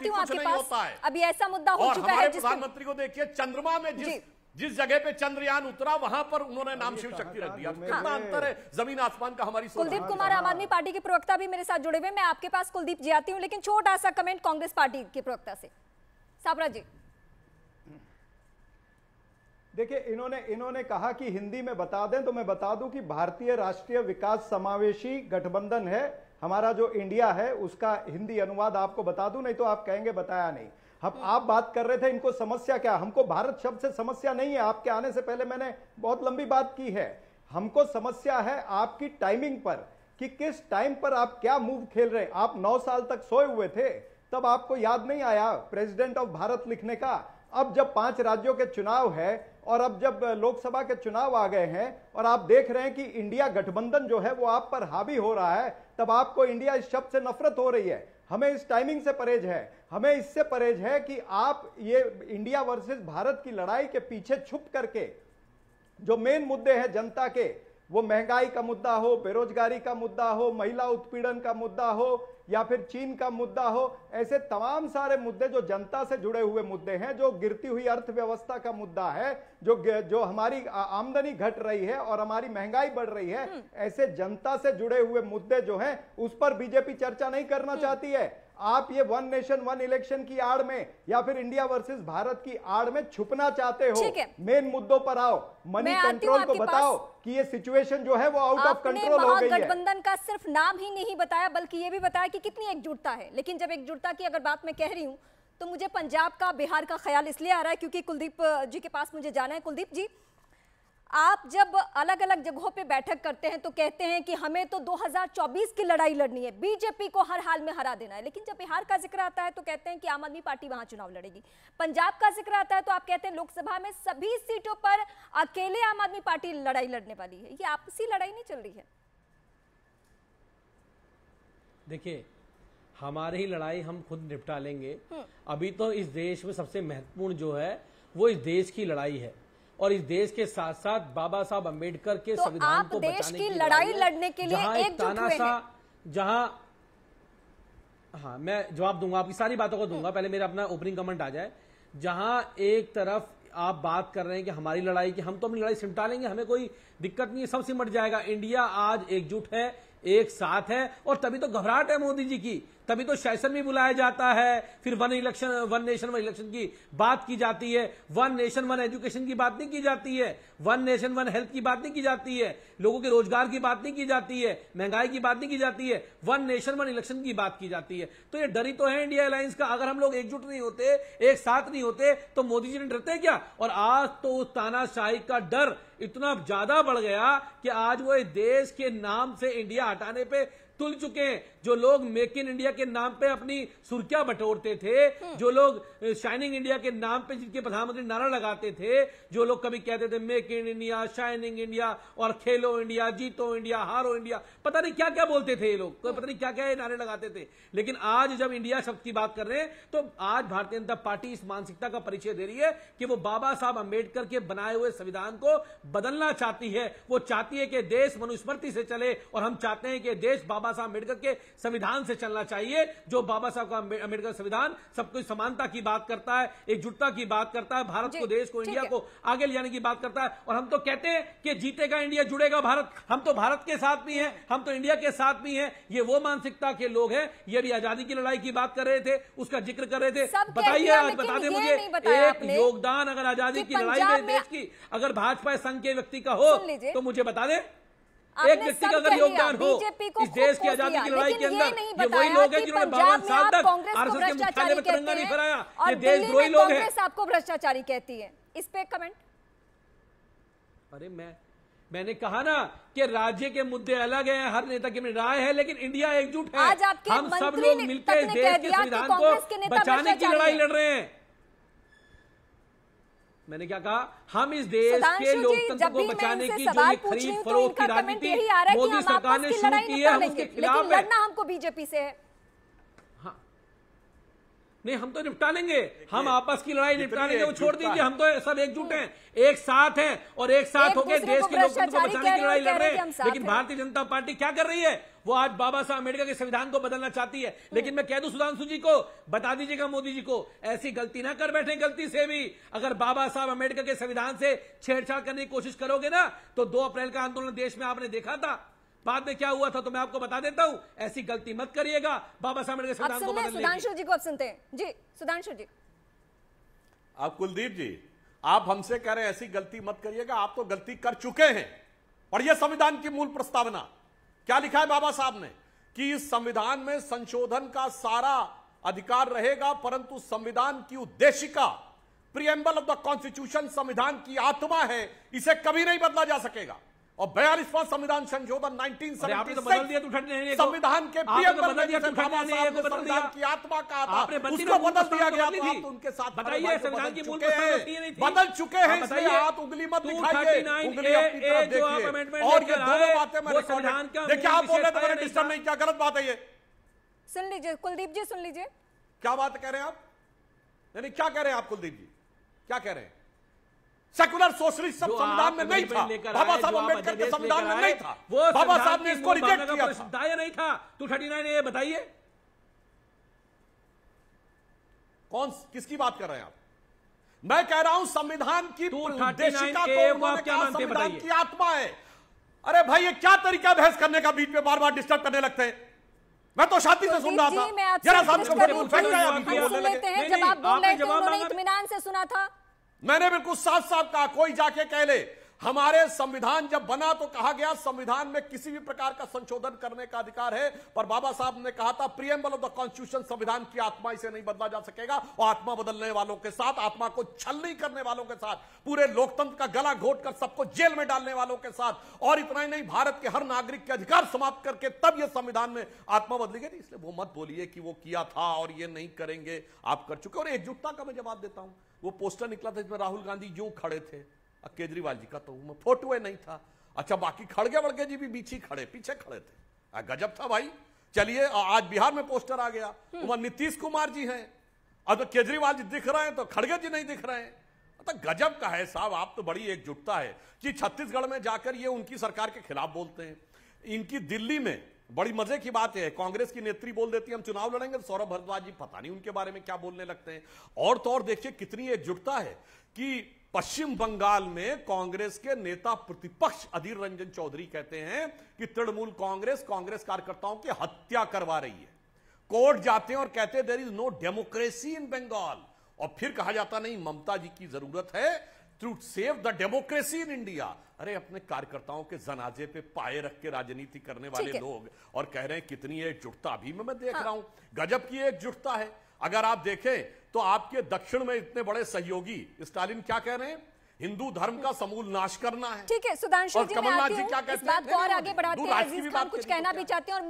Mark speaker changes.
Speaker 1: आती हूँ आपके पास।
Speaker 2: होता है।
Speaker 1: अभी ऐसा मुद्दा हो चुका है
Speaker 2: प्रधानमंत्री को देखिए, चंद्रमा में जिस जगह पे चंद्रयान उतरा वहां पर उन्होंने नाम शिव शक्ति रख दिया। कितना अंतर है जमीन आसमान का हमारी सोच।
Speaker 1: कुलदीप कुमार आम आदमी पार्टी के प्रवक्ता भी मेरे साथ जुड़े हुए, मैं आपके पास कुलदीप जी आती हूँ, लेकिन छोटा सा कमेंट कांग्रेस पार्टी के प्रवक्ता से। साबरा जी
Speaker 3: देखिए, इन्होंने कहा कि हिंदी में बता दें, तो मैं बता दूं कि भारतीय राष्ट्रीय विकास समावेशी गठबंधन है हमारा, जो इंडिया है उसका हिंदी अनुवाद आपको बता दूं, नहीं तो आप कहेंगे बताया नहीं। हम आप बात कर रहे थे इनको समस्या क्या, हमको भारत शब्द से समस्या नहीं है, आपके आने से पहले मैंने बहुत लंबी बात की है। हमको समस्या है आपकी टाइमिंग पर, कि किस टाइम पर आप क्या मूव खेल रहे हैं। आप 9 साल तक सोए हुए थे, तब आपको याद नहीं आया प्रेसिडेंट ऑफ भारत लिखने का। अब जब 5 राज्यों के चुनाव है और अब जब लोकसभा के चुनाव आ गए हैं और आप देख रहे हैं कि इंडिया गठबंधन जो है वो आप पर हावी हो रहा है, तब आपको इंडिया इस शब्द से नफरत हो रही है। हमें इस टाइमिंग से परहेज है, हमें इससे परहेज है कि आप ये इंडिया वर्सेस भारत की लड़ाई के पीछे छुप करके जो मेन मुद्दे हैं जनता के, वो महंगाई का मुद्दा हो, बेरोजगारी का मुद्दा हो, महिला उत्पीड़न का मुद्दा हो, या फिर चीन का मुद्दा हो, ऐसे तमाम सारे मुद्दे जो जनता से जुड़े हुए मुद्दे हैं, जो गिरती हुई अर्थव्यवस्था का मुद्दा है, जो हमारी आमदनी घट रही है और हमारी महंगाई बढ़ रही है, ऐसे जनता से जुड़े हुए मुद्दे जो हैं उस पर बीजेपी चर्चा नहीं करना चाहती है। आप ये 1 नेशन 1 इलेक्शन की आड़ में या फिर इंडिया वर्सेस भारत की आड़ में छुपना चाहते हो। मेन मुद्दों पर आओ, मनी कंट्रोल को बताओ कि ये सिचुएशन जो है वो आउट ऑफ कंट्रोल हो गई है।
Speaker 1: गठबंधन का सिर्फ नाम ही नहीं बताया, बल्कि ये भी बताया कि कितनी एकजुटता है। लेकिन जब एकजुटता की अगर बात मैं कह रही हूं, तो मुझे पंजाब का, बिहार का ख्याल इसलिए आ रहा है क्योंकि कुलदीप जी के पास मुझे जाना है। कुलदीप जी, आप जब अलग अलग जगहों पे बैठक करते हैं तो कहते हैं कि हमें तो 2024 की लड़ाई लड़नी है, बीजेपी को हर हाल में हरा देना है, लेकिन जब बिहार का जिक्र आता है तो कहते हैं कि आम आदमी पार्टी वहां चुनाव लड़ेगी। पंजाब का जिक्र आता है तो आप कहते हैं लोकसभा में सभी सीटों पर अकेले आम आदमी पार्टी लड़ाई लड़ने वाली है। ये आपसी लड़ाई नहीं चल रही है?
Speaker 4: देखिए, हमारी ही लड़ाई हम खुद निपटा लेंगे। अभी तो इस देश में सबसे महत्वपूर्ण जो है वो इस देश की लड़ाई है, और इस देश के साथ साथ बाबा साहब अम्बेडकर के संविधान को बचाने की
Speaker 1: लड़ाई लड़ने के लिए एकजुट हुए हैं।
Speaker 4: जहां हाँ, मैं जवाब दूंगा, आपकी सारी बातों को दूंगा, पहले मेरा अपना ओपनिंग कमेंट आ जाए। जहां एक तरफ आप बात कर रहे हैं कि हमारी लड़ाई की, हम तो अपनी लड़ाई सिमटा लेंगे, हमें कोई दिक्कत नहीं है, सब सिमट जाएगा। इंडिया आज एकजुट है, एक साथ है, और तभी तो घबराहट है मोदी जी की, तभी तो सेशन भी बुलाया जाता है, फिर 1 नेशन 1 इलेक्शन की बात की जाती है, 1 नेशन 1 एजुकेशन की बात नहीं की जाती है, 1 नेशन 1 हेल्थ की बात नहीं की जाती है, लोगों के रोजगार की बात नहीं की जाती है, महंगाई की बात नहीं की जाती है, 1 नेशन 1 इलेक्शन की बात की जाती है। तो ये डर ही तो है इंडिया अलायंस का। अगर हम लोग एकजुट नहीं होते, एक साथ नहीं होते, तो मोदी जी ने डरते क्या? और आज तो उस तानाशाही का डर इतना ज्यादा बढ़ गया कि आज वो देश के नाम से इंडिया हटाने पे तुल चुके हैं। जो लोग मेक इन इंडिया के नाम पे अपनी सुर्खियां बटोरते थे, जो लोग शाइनिंग इंडिया के नाम पे जिनके प्रधानमंत्री नारा लगाते थे, जो लोग कभी कहते थे make in India, shining India और खेलो इंडिया, जीतो इंडिया, हारो इंडिया, पता नहीं क्या क्या बोलते थे ये लोग, पता नहीं क्या क्या नारे लगाते थे। लेकिन आज जब इंडिया शब्द की बात कर रहे हैं, तो आज भारतीय जनता पार्टी इस मानसिकता का परिचय दे रही है कि वो बाबा साहब अम्बेडकर के बनाए हुए संविधान को बदलना चाहती है। वो चाहती है कि देश मनुस्मृति से चले, और हम चाहते हैं कि देश बाबा साहब अम्बेडकर के संविधान से चलना चाहिए। जो बाबा साहब का अम्बेडकर संविधान सबको समानता की बात करता है, एकजुटता की बात करता है, भारत को, देश को, इंडिया को आगे ले जाने की बात करता है। और हम तो कहते हैं कि जीतेगा इंडिया, जुड़ेगा भारत। हम तो भारत के साथ भी हैं, हम तो इंडिया के साथ भी हैं। ये वो मानसिकता के लोग हैं। ये भी आजादी की लड़ाई की बात कर रहे थे, उसका जिक्र कर रहे थे। बताइए, आज बता दें मुझे एक योगदान अगर आजादी की लड़ाई में देश की, अगर भाजपा संघ के व्यक्ति का हो तो मुझे बता दें। एक व्यक्ति का अगर योगदान हो इस देश की आजादी की लड़ाई के अंदर, ये वही लोग हैं जिन्होंने 52 साल तक आरएसएस के मुख्यालय में तिरंगा नहीं फहराया। ये देशद्रोही लोग हैं।
Speaker 1: कांग्रेस आपको भ्रष्टाचारी कहती है, इस पे कमेंट।
Speaker 4: अरे मैंने कहा ना कि राज्य के मुद्दे अलग हैं, हर नेता की राय है, लेकिन इंडिया एकजुट है। हम सब लोग मिलकर इस देश के संविधान को बचाने की लड़ाई लड़ रहे हैं। मैंने क्या कहा? हम इस देश के लोकतंत्र को बचाने की जो ये खरीद फरोख्त की राजनीति मोदी सरकार ने शुरू की है, हम उसके खिलाफ है।
Speaker 1: लड़ना हमको बीजेपी से है।
Speaker 4: हाँ, नहीं, हम तो निपटा लेंगे, हम आपस की लड़ाई निपटा लेंगे, वो छोड़ दीजिए,
Speaker 2: है।
Speaker 4: हम तो सब एकजुट हैं, एक साथ हैं और एक साथ होकर देश के लोकतंत्र को बचाने की लड़ाई लड़ रहे हैं। लेकिन भारतीय जनता पार्टी क्या कर रही है, वो आज बाबा साहब अम्बेडकर के संविधान को बदलना चाहती है। लेकिन मैं कह दूं सुधांशु जी को, बता दीजिएगा मोदी जी को, ऐसी गलती ना कर बैठे गलती से भी। अगर बाबा साहब अम्बेडकर के संविधान से छेड़छाड़ करने की कोशिश करोगे ना, तो 2 अप्रैल का आंदोलन देश में आपने देखा था, बाद में क्या हुआ था तो मैं आपको बता देता हूं। ऐसी गलती मत करिएगा, बाबा साहब अम्बेडकर संविधान को बदलने की।
Speaker 1: सुधांशु जी को अब सुनते हैं। जी सुधांशु जी।
Speaker 2: अब कुलदीप जी, आप हमसे कह रहे हैं ऐसी गलती मत करिएगा, आप तो गलती कर चुके हैं। पढ़िए संविधान की मूल प्रस्तावना, क्या लिखा है बाबा साहब ने कि इस संविधान में संशोधन का सारा अधिकार रहेगा, परंतु संविधान की उद्देशिका, प्रीएम्बल ऑफ द कॉन्स्टिट्यूशन संविधान की आत्मा है, इसे कभी नहीं बदला जा सकेगा। और 42वां संविधान संशोधन 1976 संविधान के प्रीएम्बल में जिसे बाबा साहब ने संविधान की आत्मा कहा था, उसको बदल दिया गया। तो आप उनके साथ
Speaker 4: बताइए, संविधान की मूल प्रस्तावना
Speaker 2: बदल चुके हैं, इसलिए हाथ उंगली मत दिखाइए, उंगली अपनी तरफ देखिए। और ये दोनों बातें मैं रिकॉर्ड, देखिए आप बोल रहे थे मैंने डिस्टर्ब नहीं किया, गलत बात है ये।
Speaker 1: सुन लीजिए कुलदीप जी, सुन लीजिए
Speaker 2: क्या बात कह रहे हैं आप, नहीं क्या कह रहे हैं आप कुलदीप जी, क्या कह रहे हैं? सेकुलर सोशलिस्ट सब संविधान में नहीं था, बाबा साहब अम्बेडकर के संविधान में नहीं था, बाबा साहब ने इसको रिजेक्ट किया था।
Speaker 4: नहीं था 239 ये बताइए
Speaker 2: कौन किसकी बात कर रहे हैं आप? मैं कह रहा हूं संविधान की उद्देशिका को उन्होंने कहा संविधान की आत्मा है। अरे भाई ये क्या तरीका बहस करने का, बीच में बार बार डिस्टर्ब करने लगते हैं। मैं तो शांति से सुन रहा था, जरा
Speaker 1: जब आप बोल रहे थे उन्होंने इत्मीनान से सुना था।
Speaker 2: मैंने बिल्कुल साफ साफ कहा, कोई जाके कह ले हमारे संविधान जब बना तो कहा गया संविधान में किसी भी प्रकार का संशोधन करने का अधिकार है, पर बाबा साहब ने कहा था प्रीएम्बल ऑफ द कॉन्स्टिट्यूशन संविधान की आत्मा, इसे नहीं बदला जा सकेगा। और आत्मा बदलने वालों के साथ, आत्मा को छलनी करने वालों के साथ, पूरे लोकतंत्र का गला घोट कर सबको जेल में डालने वालों के साथ, और इतना ही नहीं भारत के हर नागरिक के अधिकार समाप्त करके तब यह संविधान में आत्मा बदली गई। इसलिए वो मत बोलिए कि वो किया था और ये नहीं करेंगे, आप कर चुके। और एकजुटता का मैं जवाब देता हूं, वो पोस्टर निकला था जिसमें राहुल गांधी यूं खड़े थे, केजरीवाल जी का तो फोटो है नहीं था। अच्छा बाकी खड़गे वड़गे जी भी पीछे खड़े थे, गजब था भाई। चलिए आज बिहार में पोस्टर आ गया, वहां नीतीश कुमार जी हैं, अब तो केजरीवाल जी दिख रहे हैं तो खड़गे जी नहीं दिख रहे हैं। तो गजब का है साहब, आप तो बड़ी एकजुटता है कि छत्तीसगढ़ में जाकर ये उनकी सरकार के खिलाफ बोलते हैं। इनकी दिल्ली में बड़ी मजे की बात है, कांग्रेस की नेत्री बोल देती है हम चुनाव लड़ेंगे, तो सौरभ भारद्वाज जी पता नहीं उनके बारे में क्या बोलने लगते हैं। और तो और देखिए कितनी एकजुटता है कि पश्चिम बंगाल में कांग्रेस के नेता प्रतिपक्ष अधीर रंजन चौधरी कहते हैं कि तृणमूल कांग्रेस कार्यकर्ताओं की हत्या करवा रही है। कोर्ट जाते हैं और कहते हैं there is no democracy in Bengal, और फिर कहा जाता नहीं ममता जी की जरूरत है to save the democracy in India. अरे अपने कार्यकर्ताओं के जनाजे पे पाए रख के राजनीति करने वाले लोग, और कह रहे हैं कितनी एकजुटता। अभी मैं देख रहा हूं, गजब की एकजुटता है। अगर आप देखें तो आपके दक्षिण में इतने बड़े सहयोगी स्टालिन क्या कह रहे हैं, हिंदू धर्म का समूल नाश करना है।
Speaker 1: ठीक है सुधांशु जी,
Speaker 2: कमलनाथ जी
Speaker 1: मैं
Speaker 2: क्या
Speaker 1: आती हूं,
Speaker 2: कहते
Speaker 1: इस बात को और आगे बढ़ाते हैं। अजीज खान कुछ कहना भी चाहते हैं और